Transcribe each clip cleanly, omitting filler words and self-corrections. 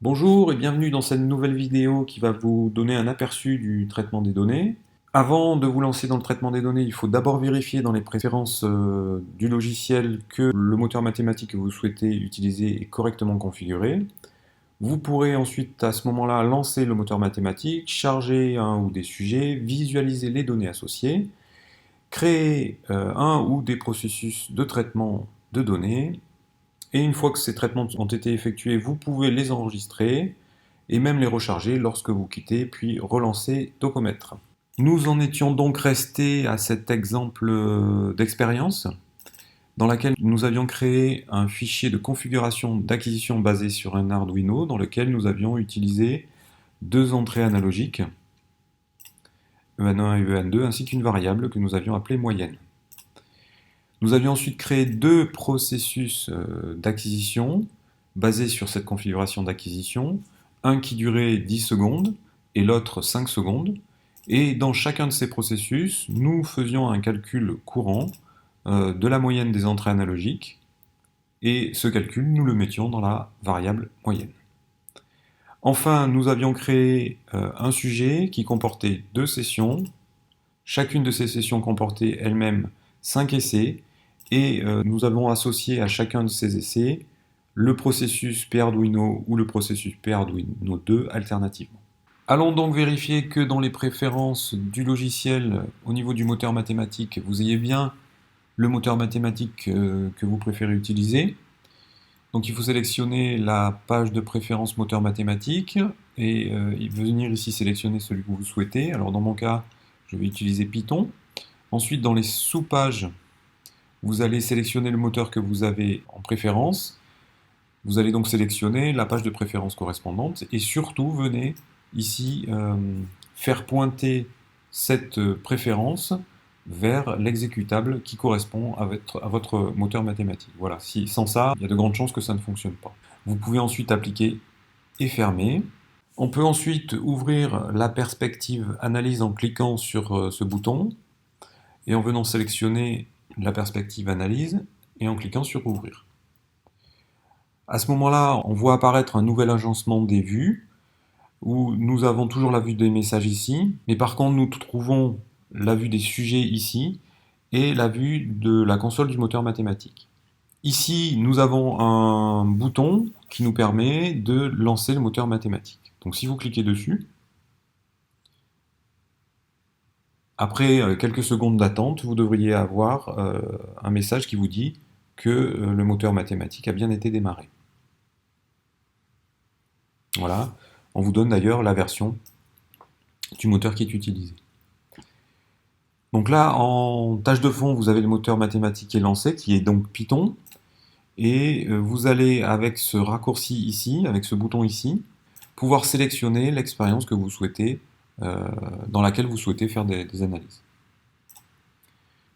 Bonjour et bienvenue dans cette nouvelle vidéo qui va vous donner un aperçu du traitement des données. Avant de vous lancer dans le traitement des données, il faut d'abord vérifier dans les préférences du logiciel que le moteur mathématique que vous souhaitez utiliser est correctement configuré. Vous pourrez ensuite à ce moment-là lancer le moteur mathématique, charger un ou des sujets, visualiser les données associées, créer un ou des processus de traitement de données. Et une fois que ces traitements ont été effectués, vous pouvez les enregistrer et même les recharger lorsque vous quittez, puis relancer Docomètre. Nous en étions donc restés à cet exemple d'expérience dans laquelle nous avions créé un fichier de configuration d'acquisition basé sur un Arduino dans lequel nous avions utilisé deux entrées analogiques, EN1 et EN2, ainsi qu'une variable que nous avions appelée moyenne. Nous avions ensuite créé deux processus d'acquisition basés sur cette configuration d'acquisition, un qui durait 10 secondes et l'autre 5 secondes. Et dans chacun de ces processus, nous faisions un calcul courant de la moyenne des entrées analogiques, et ce calcul, nous le mettions dans la variable moyenne. Enfin, nous avions créé un sujet qui comportait deux sessions. Chacune de ces sessions comportait elle-même 5 essais, et nous avons associé à chacun de ces essais le processus PArduino ou le processus PArduino 2 alternativement. Allons donc vérifier que dans les préférences du logiciel, au niveau du moteur mathématique, vous ayez bien le moteur mathématique que vous préférez utiliser. Donc il faut sélectionner la page de préférence moteur mathématique et venir ici sélectionner celui que vous souhaitez. Alors dans mon cas, je vais utiliser Python. Ensuite, dans les sous-pages, vous allez sélectionner le moteur que vous avez en préférence. Vous allez donc sélectionner la page de préférence correspondante et surtout venez ici faire pointer cette préférence vers l'exécutable qui correspond à votre moteur mathématique. Voilà, sans ça, il y a de grandes chances que ça ne fonctionne pas. Vous pouvez ensuite appliquer et fermer. On peut ensuite ouvrir la perspective analyse en cliquant sur ce bouton et en venant sélectionner la perspective analyse et en cliquant sur ouvrir. À ce moment-là, on voit apparaître un nouvel agencement des vues où nous avons toujours la vue des messages ici, mais par contre nous trouvons la vue des sujets ici et la vue de la console du moteur mathématique. Ici, nous avons un bouton qui nous permet de lancer le moteur mathématique. Donc si vous cliquez dessus, après quelques secondes d'attente, vous devriez avoir un message qui vous dit que le moteur mathématique a bien été démarré. Voilà, on vous donne d'ailleurs la version du moteur qui est utilisé. Donc là, en tâche de fond, vous avez le moteur mathématique qui est lancé, qui est donc Python, et vous allez, avec ce raccourci ici, avec ce bouton ici, pouvoir sélectionner l'expérience que vous souhaitez, dans laquelle vous souhaitez faire des analyses.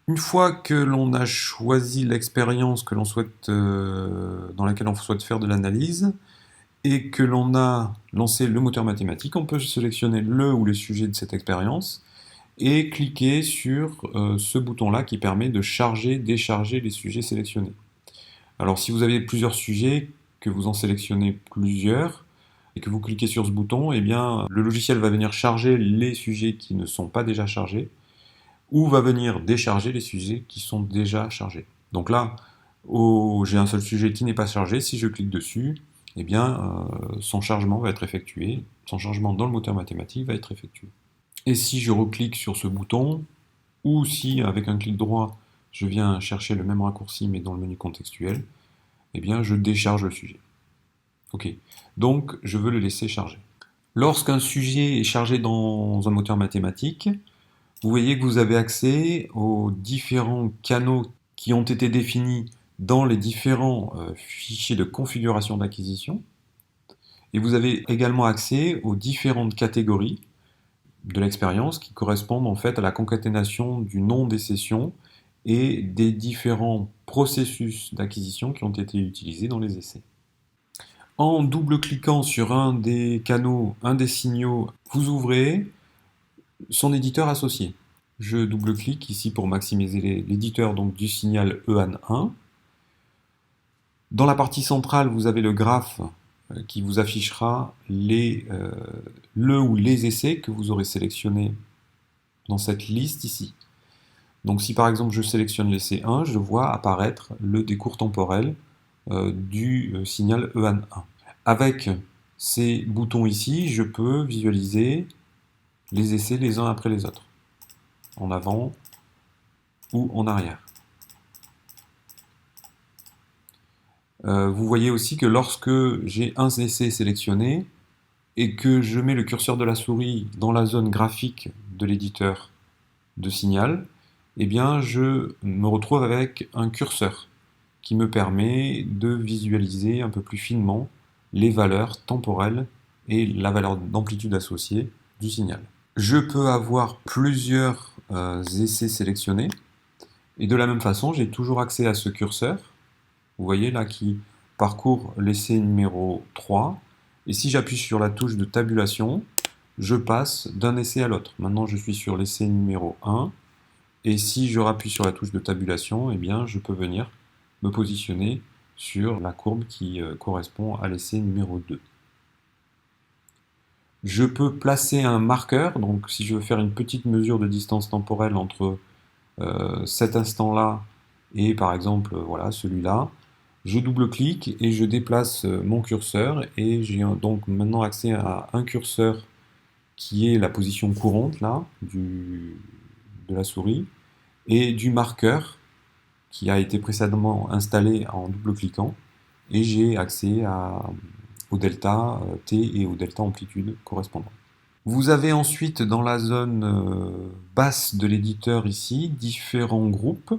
Une fois que l'on a choisi l'expérience que l'on souhaite, dans laquelle on souhaite faire de l'analyse, et que l'on a lancé le moteur mathématique, on peut sélectionner le ou les sujets de cette expérience et cliquer sur ce bouton-là qui permet de charger, décharger les sujets sélectionnés. Alors si vous avez plusieurs sujets, que vous en sélectionnez plusieurs, et que vous cliquez sur ce bouton, eh bien, le logiciel va venir charger les sujets qui ne sont pas déjà chargés, ou va venir décharger les sujets qui sont déjà chargés. Donc là, j'ai un seul sujet qui n'est pas chargé, si je clique dessus, eh bien, son chargement va être effectué, son chargement dans le moteur mathématique va être effectué. Et si je reclique sur ce bouton, ou si avec un clic droit, je viens chercher le même raccourci mais dans le menu contextuel, eh bien je décharge le sujet. Ok, donc je veux le laisser charger. Lorsqu'un sujet est chargé dans un moteur mathématique, vous voyez que vous avez accès aux différents canaux qui ont été définis dans les différents fichiers de configuration d'acquisition. Et vous avez également accès aux différentes catégories de l'expérience qui correspondent en fait à la concaténation du nom des sessions et des différents processus d'acquisition qui ont été utilisés dans les essais. En double-cliquant sur un des canaux, un des signaux, vous ouvrez son éditeur associé. Je double-clique ici pour maximiser l'éditeur du signal EAN1. Dans la partie centrale, vous avez le graphe qui vous affichera le ou les essais que vous aurez sélectionnés dans cette liste ici. Donc si par exemple je sélectionne l'essai 1, je vois apparaître le décours temporel du signal EAN1. Avec ces boutons ici, je peux visualiser les essais les uns après les autres, en avant ou en arrière. Vous voyez aussi que lorsque j'ai un essai sélectionné et que je mets le curseur de la souris dans la zone graphique de l'éditeur de signal, eh bien je me retrouve avec un curseur qui me permet de visualiser un peu plus finement les valeurs temporelles et la valeur d'amplitude associée du signal. Je peux avoir plusieurs essais sélectionnés et de la même façon j'ai toujours accès à ce curseur, vous voyez là, qui parcourt l'essai numéro 3, et si j'appuie sur la touche de tabulation, je passe d'un essai à l'autre. Maintenant je suis sur l'essai numéro 1, et si je rappuie sur la touche de tabulation, eh bien je peux venir me positionner sur la courbe qui correspond à l'essai numéro 2. Je peux placer un marqueur, donc si je veux faire une petite mesure de distance temporelle entre cet instant-là et par exemple voilà, celui-là, je double-clique et je déplace mon curseur et j'ai donc maintenant accès à un curseur qui est la position courante là, de la souris et du marqueur qui a été précédemment installé en double-cliquant et j'ai accès au delta T et au delta amplitude correspondant. Vous avez ensuite dans la zone basse de l'éditeur ici différents groupes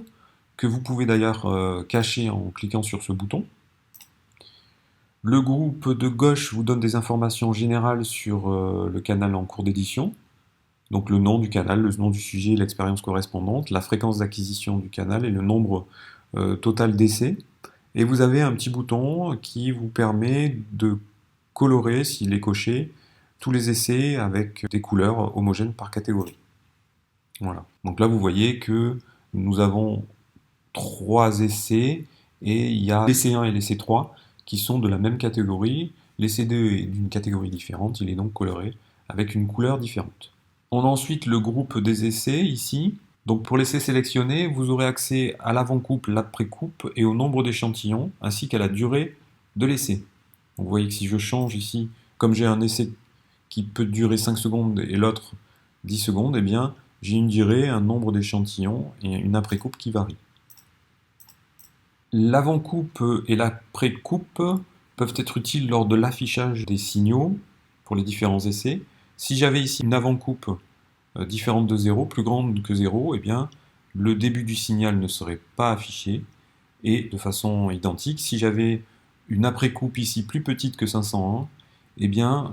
que vous pouvez d'ailleurs cacher en cliquant sur ce bouton. Le groupe de gauche vous donne des informations générales sur le canal en cours d'édition, donc le nom du canal, le nom du sujet, l'expérience correspondante, la fréquence d'acquisition du canal et le nombre total d'essais. Et vous avez un petit bouton qui vous permet de colorer, s'il est coché, tous les essais avec des couleurs homogènes par catégorie. Voilà. Donc là, vous voyez que nous avons 3 essais et il y a l'essai 1 et l'essai 3 qui sont de la même catégorie. L'essai 2 est d'une catégorie différente, il est donc coloré avec une couleur différente. On a ensuite le groupe des essais ici. Donc pour l'essai sélectionné, vous aurez accès à l'avant-coupe, l'après-coupe et au nombre d'échantillons ainsi qu'à la durée de l'essai. Vous voyez que si je change ici, comme j'ai un essai qui peut durer 5 secondes et l'autre 10 secondes, eh bien j'ai une durée, un nombre d'échantillons et une après-coupe qui varie. L'avant-coupe et l'après-coupe peuvent être utiles lors de l'affichage des signaux pour les différents essais. Si j'avais ici une avant-coupe différente de 0, plus grande que 0, eh bien, le début du signal ne serait pas affiché. Et de façon identique, si j'avais une après-coupe ici plus petite que 501, eh bien,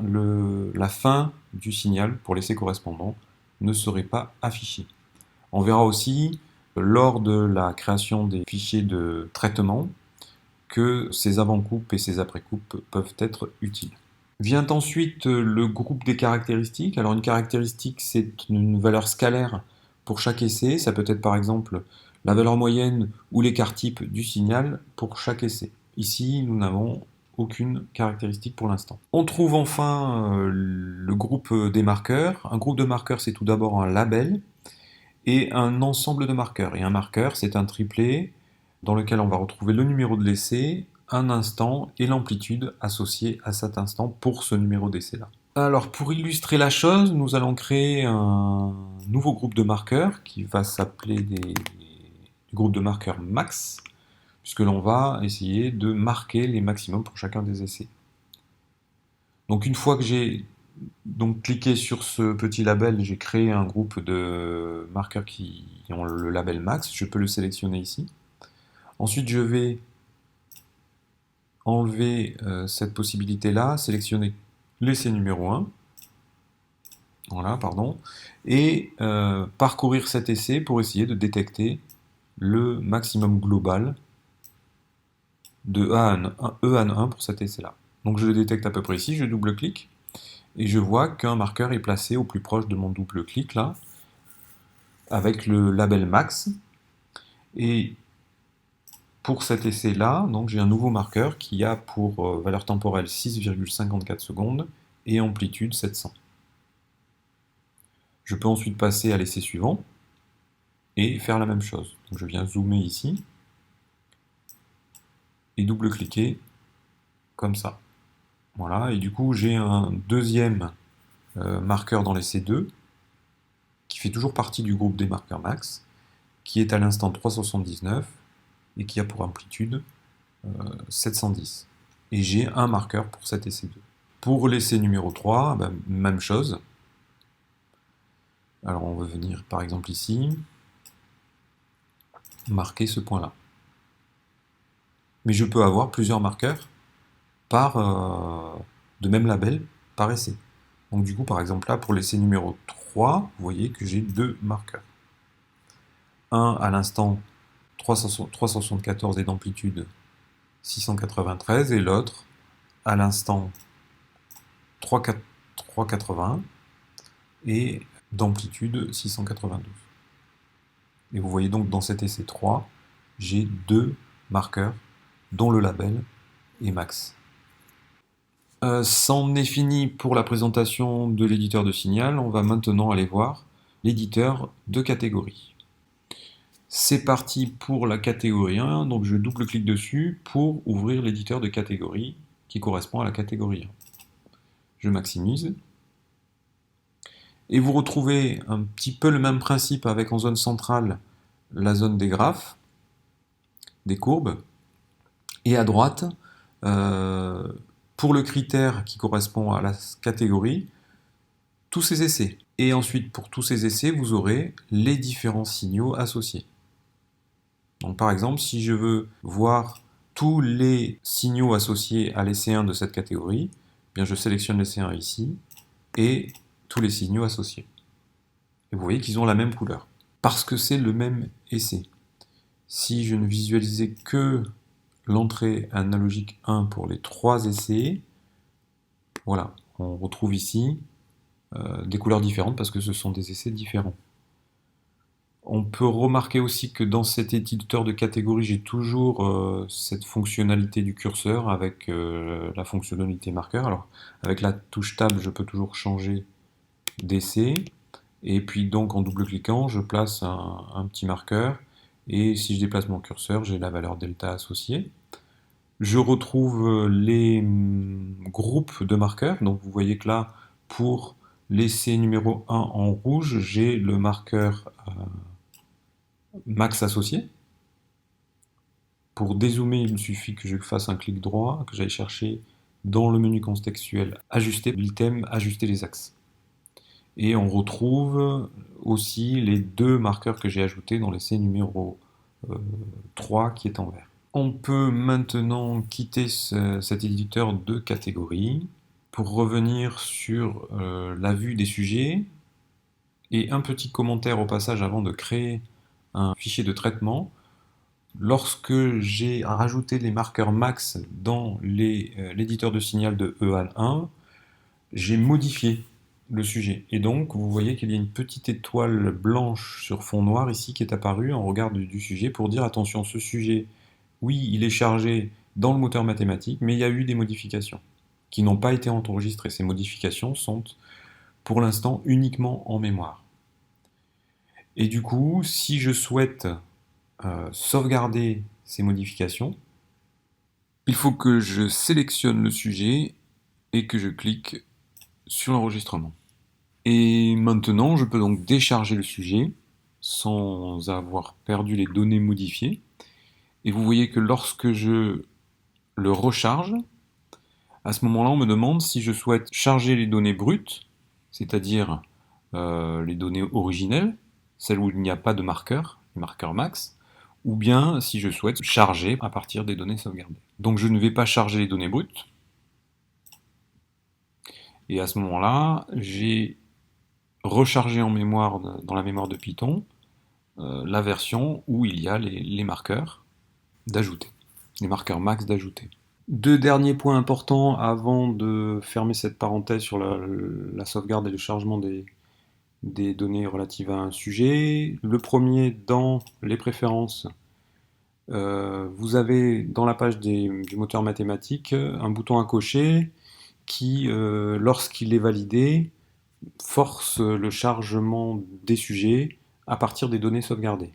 la fin du signal pour l'essai correspondant ne serait pas affichée. On verra aussi lors de la création des fichiers de traitement que ces avant-coupes et ces après-coupes peuvent être utiles. Vient ensuite le groupe des caractéristiques. Alors une caractéristique, c'est une valeur scalaire pour chaque essai. Ça peut être par exemple la valeur moyenne ou l'écart type du signal pour chaque essai. Ici, nous n'avons aucune caractéristique pour l'instant. On trouve enfin le groupe des marqueurs. Un groupe de marqueurs, c'est tout d'abord un label et un ensemble de marqueurs. Et un marqueur, c'est un triplet dans lequel on va retrouver le numéro de l'essai, un instant et l'amplitude associée à cet instant pour ce numéro d'essai-là. Alors pour illustrer la chose, nous allons créer un nouveau groupe de marqueurs qui va s'appeler du groupe de marqueurs max, puisque l'on va essayer de marquer les maximums pour chacun des essais. Donc une fois que j'ai cliqué sur ce petit label, j'ai créé un groupe de marqueurs qui ont le label max, je peux le sélectionner ici. Ensuite je vais enlever cette possibilité-là, sélectionner l'essai numéro 1, voilà, pardon, et parcourir cet essai pour essayer de détecter le maximum global de EAN1 pour cet essai-là. Donc je le détecte à peu près ici, je double-clique, et je vois qu'un marqueur est placé au plus proche de mon double-clic, là, avec le label max, et Pour cet essai-là, donc j'ai un nouveau marqueur qui a pour valeur temporelle 6,54 secondes et amplitude 700. Je peux ensuite passer à l'essai suivant et faire la même chose. Donc je viens zoomer ici et double-cliquer comme ça. Voilà, et du coup j'ai un deuxième marqueur dans l'essai 2 qui fait toujours partie du groupe des marqueurs max, qui est à l'instant 379 et qui a pour amplitude 710. Et j'ai un marqueur pour cet essai 2. Pour l'essai numéro 3, ben, même chose. Alors on va venir par exemple ici, marquer ce point-là. Mais je peux avoir plusieurs marqueurs de même label par essai. Donc du coup, par exemple là, pour l'essai numéro 3, vous voyez que j'ai deux marqueurs. Un à l'instant 374 et d'amplitude 693 et l'autre à l'instant 380 et d'amplitude 692. Et vous voyez donc dans cet essai 3, j'ai deux marqueurs dont le label est max. C'en est fini pour la présentation de l'éditeur de signal. On va maintenant aller voir l'éditeur de catégorie. C'est parti pour la catégorie 1, donc je double-clique dessus pour ouvrir l'éditeur de catégorie qui correspond à la catégorie 1. Je maximise. Et vous retrouvez un petit peu le même principe avec en zone centrale la zone des graphes, des courbes, et à droite, pour le critère qui correspond à la catégorie, tous ces essais. Et ensuite, pour tous ces essais, vous aurez les différents signaux associés. Donc par exemple, si je veux voir tous les signaux associés à l'essai 1 de cette catégorie, eh bien je sélectionne l'essai 1 ici, et tous les signaux associés. Et vous voyez qu'ils ont la même couleur, parce que c'est le même essai. Si je ne visualisais que l'entrée analogique 1 pour les trois essais, voilà, on retrouve ici des couleurs différentes parce que ce sont des essais différents. On peut remarquer aussi que dans cet éditeur de catégorie, j'ai toujours cette fonctionnalité du curseur avec la fonctionnalité marqueur. Alors, avec la touche Tab, je peux toujours changer d'essai. Et puis donc, en double-cliquant, je place un petit marqueur. Et si je déplace mon curseur, j'ai la valeur delta associée. Je retrouve les groupes de marqueurs. Donc, vous voyez que là, pour l'essai numéro 1 en rouge, j'ai le marqueur max associé. Pour dézoomer, il me suffit que je fasse un clic droit, que j'aille chercher dans le menu contextuel ajuster l'item, ajuster les axes. Et on retrouve aussi les deux marqueurs que j'ai ajoutés dans l'essai numéro 3 qui est en vert. On peut maintenant quitter cet éditeur de catégorie pour revenir sur la vue des sujets et un petit commentaire au passage avant de créer un fichier de traitement. Lorsque j'ai rajouté les marqueurs max dans l'éditeur de signal de EAL1, j'ai modifié le sujet. Et donc, vous voyez qu'il y a une petite étoile blanche sur fond noir ici qui est apparue en regard du sujet pour dire attention, ce sujet, oui, il est chargé dans le moteur mathématique, mais il y a eu des modifications qui n'ont pas été enregistrées. Ces modifications sont pour l'instant uniquement en mémoire. Et du coup, si je souhaite sauvegarder ces modifications, il faut que je sélectionne le sujet et que je clique sur l'enregistrement. Et maintenant, je peux donc décharger le sujet sans avoir perdu les données modifiées. Et vous voyez que lorsque je le recharge, à ce moment-là, on me demande si je souhaite charger les données brutes, c'est-à-dire les données originelles, celles où il n'y a pas de marqueur, les marqueurs max, ou bien si je souhaite charger à partir des données sauvegardées. Donc je ne vais pas charger les données brutes. Et à ce moment-là, j'ai rechargé en mémoire, dans la mémoire de Python, la version où il y a les marqueurs d'ajouter, les marqueurs max d'ajouter. Deux derniers points importants avant de fermer cette parenthèse sur la sauvegarde et le chargement des données relatives à un sujet. Le premier, dans les préférences, vous avez dans la page du moteur mathématique un bouton à cocher qui, lorsqu'il est validé, force le chargement des sujets à partir des données sauvegardées.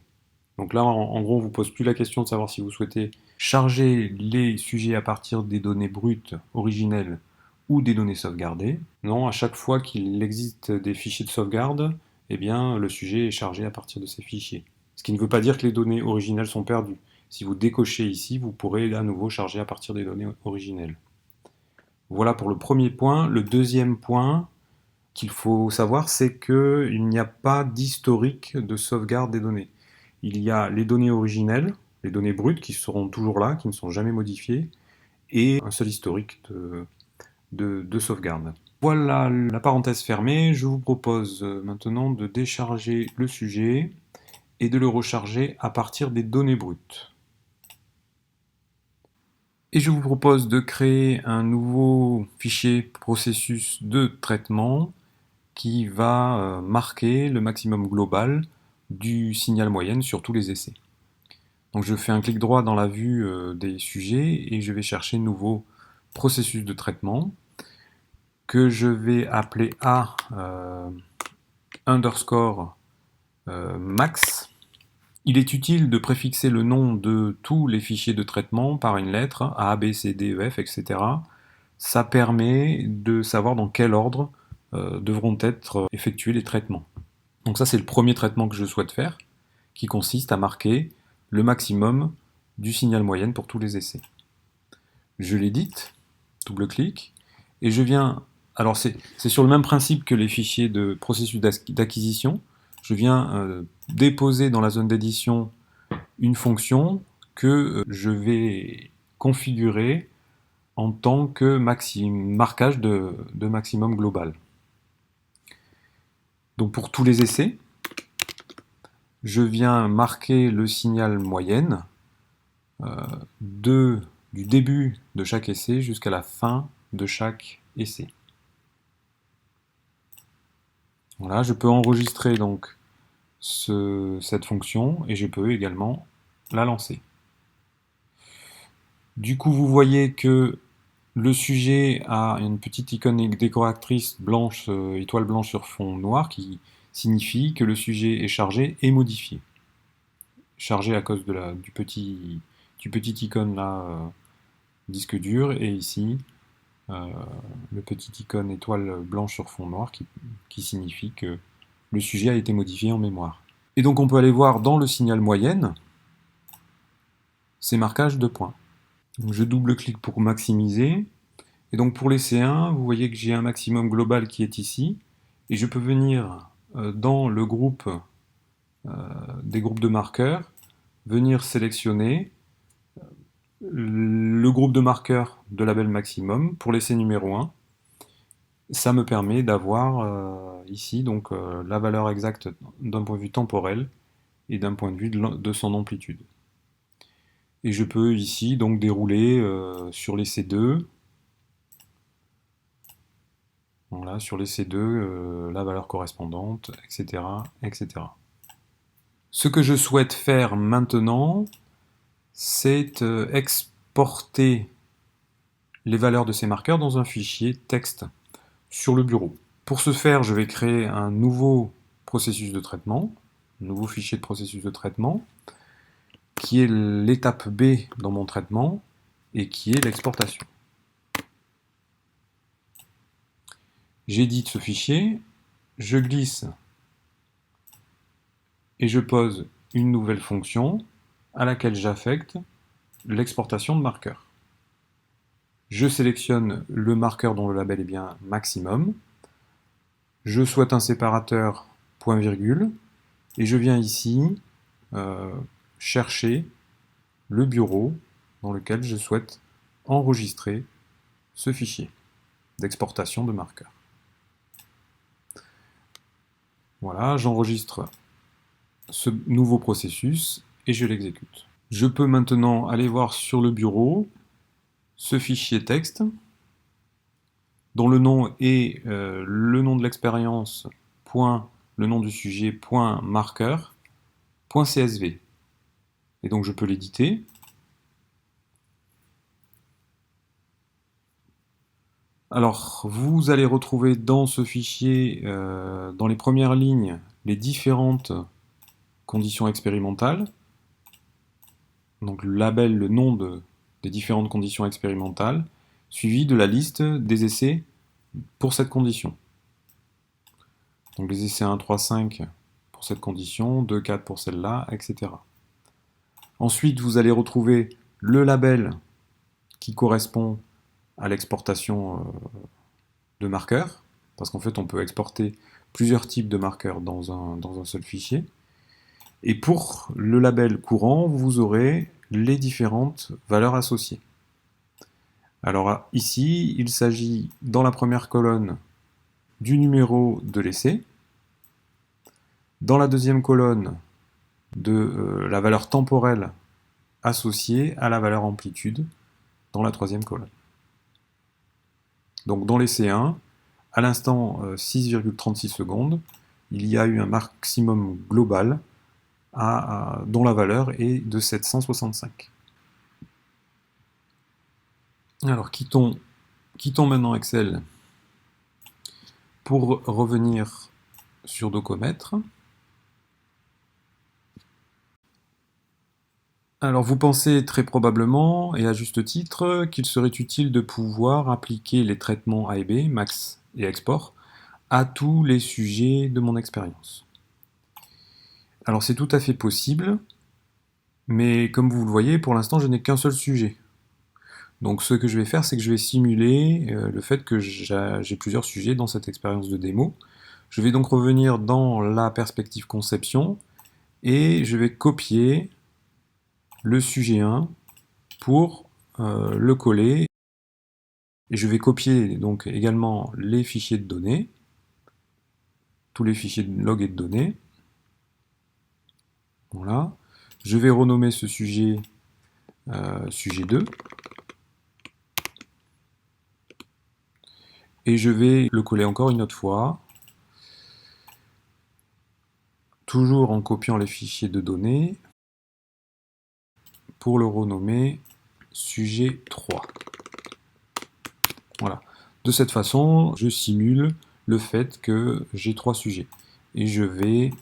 Donc là, en gros, on ne vous pose plus la question de savoir si vous souhaitez charger les sujets à partir des données brutes originelles ou des données sauvegardées. Non, à chaque fois qu'il existe des fichiers de sauvegarde, eh bien, le sujet est chargé à partir de ces fichiers. Ce qui ne veut pas dire que les données originelles sont perdues. Si vous décochez ici, vous pourrez à nouveau charger à partir des données originelles. Voilà pour le premier point. Le deuxième point qu'il faut savoir, c'est qu'il n'y a pas d'historique de sauvegarde des données. Il y a les données originelles, les données brutes qui seront toujours là, qui ne sont jamais modifiées, et un seul historique de sauvegarde. Voilà la parenthèse fermée. Je vous propose maintenant de décharger le sujet et de le recharger à partir des données brutes. Et je vous propose de créer un nouveau fichier processus de traitement qui va marquer le maximum global du signal moyenne sur tous les essais. Donc je fais un clic droit dans la vue des sujets et je vais chercher nouveau processus de traitement que je vais appeler A underscore max. Il est utile de préfixer le nom de tous les fichiers de traitement par une lettre, A, B, C, D, E, F, etc. Ça permet de savoir dans quel ordre devront être effectués les traitements. Donc ça, c'est le premier traitement que je souhaite faire, qui consiste à marquer le maximum du signal moyenne pour tous les essais. Je l'édite, double-clic, et je viens... Alors c'est sur le même principe que les fichiers de processus d'acquisition. Je viens déposer dans la zone d'édition une fonction que je vais configurer en tant que marquage de maximum global. Donc pour tous les essais, je viens marquer le signal moyenne du début de chaque essai jusqu'à la fin de chaque essai. Voilà, je peux enregistrer donc cette fonction et je peux également la lancer. Du coup, vous voyez que le sujet a une petite icône décoratrice blanche, étoile blanche sur fond noir, qui signifie que le sujet est chargé et modifié. Chargé à cause du petit icône là, disque dur, et ici, le petit icône étoile blanche sur fond noir qui signifie que le sujet a été modifié en mémoire. Et donc on peut aller voir dans le signal moyenne ces marquages de points. Donc je double-clique pour maximiser. Et donc pour les C1, vous voyez que j'ai un maximum global qui est ici. Et je peux venir dans le groupe des groupes de marqueurs, venir sélectionner le groupe de marqueurs de label maximum pour l'essai numéro 1. Ça me permet d'avoir ici donc, la valeur exacte d'un point de vue temporel et d'un point de vue de son amplitude. Et je peux ici donc dérouler sur l'essai 2, voilà, sur l'essai 2, la valeur correspondante, etc., etc. Ce que je souhaite faire maintenant, c'est exporter les valeurs de ces marqueurs dans un fichier texte sur le bureau. Pour ce faire, je vais créer un nouveau processus de traitement, un nouveau fichier de processus de traitement, qui est l'étape B dans mon traitement, et qui est l'exportation. J'édite ce fichier, je glisse et je pose une nouvelle fonction à laquelle j'affecte l'exportation de marqueurs. Je sélectionne le marqueur dont le label est bien maximum, je souhaite un séparateur point virgule, et je viens ici chercher le bureau dans lequel je souhaite enregistrer ce fichier d'exportation de marqueurs. Voilà, j'enregistre ce nouveau processus et je l'exécute. Je peux maintenant aller voir sur le bureau ce fichier texte dont le nom est le nom de l'expérience, le nom du sujet, marqueur, .csv. Et donc je peux l'éditer. Alors, vous allez retrouver dans ce fichier, dans les premières lignes, les différentes conditions expérimentales. Donc le label, le nom des différentes conditions expérimentales, suivi de la liste des essais pour cette condition. Donc les essais 1, 3, 5 pour cette condition, 2, 4 pour celle-là, etc. Ensuite, vous allez retrouver le label qui correspond à l'exportation de marqueurs, parce qu'en fait on peut exporter plusieurs types de marqueurs dans un seul fichier. Et pour le label courant, vous aurez les différentes valeurs associées. Alors ici, il s'agit dans la première colonne du numéro de l'essai, dans la deuxième colonne de la valeur temporelle associée à la valeur amplitude dans la troisième colonne. Donc dans l'essai 1, à l'instant 6,36 secondes, il y a eu un maximum global dont la valeur est de 765. Alors quittons maintenant Excel pour revenir sur Docomètre. Alors vous pensez très probablement, et à juste titre, qu'il serait utile de pouvoir appliquer les traitements A et B, max et export, à tous les sujets de mon expérience. Alors c'est tout à fait possible, mais comme vous le voyez, pour l'instant je n'ai qu'un seul sujet. Donc ce que je vais faire, c'est que je vais simuler le fait que j'ai plusieurs sujets dans cette expérience de démo. Je vais donc revenir dans la perspective conception, et je vais copier le sujet 1 pour le coller. Et je vais copier donc également les fichiers de données, tous les fichiers de log et de données. Voilà. Je vais renommer ce sujet sujet 2. Et je vais le coller encore une autre fois, toujours en copiant les fichiers de données, pour le renommer sujet 3. Voilà. De cette façon, je simule le fait que j'ai 3 sujets. Et je vais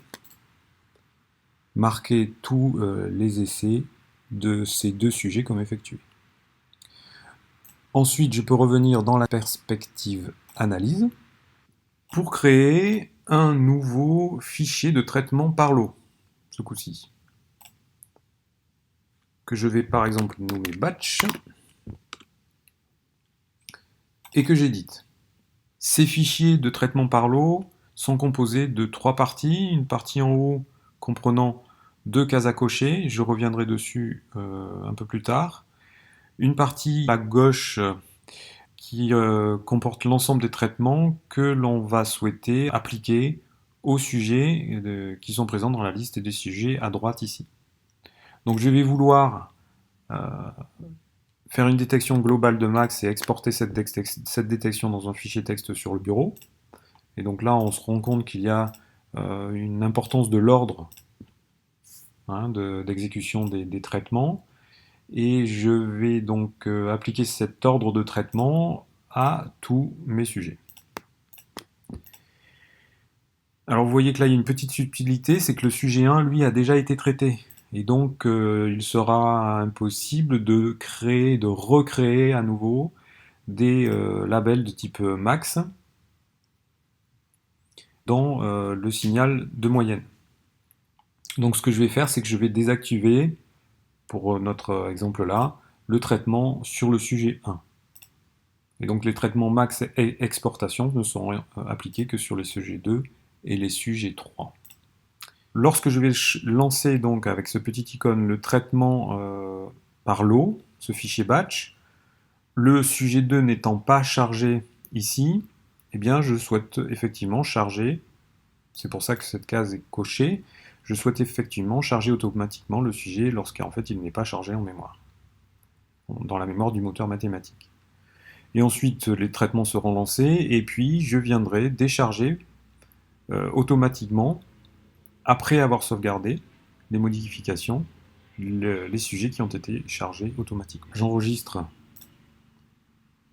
marquer tous les essais de ces 2 sujets comme effectués. Ensuite, je peux revenir dans la perspective analyse pour créer un nouveau fichier de traitement par lot, ce coup-ci, que je vais par exemple nommer batch et que j'édite. Ces fichiers de traitement par lot sont composés de 3 parties. Une partie en haut comprenant 2 cases à cocher, je reviendrai dessus un peu plus tard. Une partie à gauche qui comporte l'ensemble des traitements que l'on va souhaiter appliquer aux sujets qui sont présents dans la liste des sujets à droite ici. Donc je vais vouloir faire une détection globale de max et exporter cette détection dans un fichier texte sur le bureau. Et donc là, on se rend compte qu'il y a une importance de l'ordre d'exécution des traitements. Et je vais donc appliquer cet ordre de traitement à tous mes sujets. Alors vous voyez que là il y a une petite subtilité, c'est que le sujet 1 lui a déjà été traité. Et donc il sera impossible de créer, de recréer à nouveau des labels de type max dans le signal de moyenne. Donc ce que je vais faire, c'est que je vais désactiver, pour notre exemple là, le traitement sur le sujet 1. Et donc les traitements max et exportation ne seront appliqués que sur les sujets 2 et les sujets 3. Lorsque je vais lancer donc avec ce petit icône le traitement par lot, ce fichier batch, le sujet 2 n'étant pas chargé ici, eh bien je souhaite effectivement charger, c'est pour ça que cette case est cochée, je souhaite effectivement charger automatiquement le sujet lorsqu'en fait il n'est pas chargé en mémoire, dans la mémoire du moteur mathématique. Et ensuite les traitements seront lancés et puis je viendrai décharger automatiquement, après avoir sauvegardé les modifications, les sujets qui ont été chargés automatiquement. J'enregistre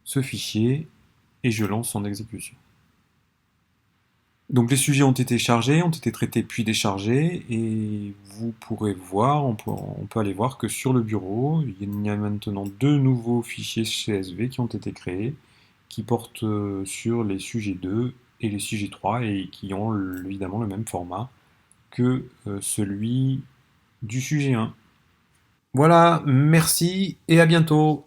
ce fichier et je lance en exécution. Donc les sujets ont été chargés, ont été traités puis déchargés, et vous pourrez voir, on peut aller voir que sur le bureau, il y a maintenant deux nouveaux fichiers CSV qui ont été créés, qui portent sur les sujets 2 et les sujets 3, et qui ont évidemment le même format que celui du sujet 1. Voilà, merci et à bientôt.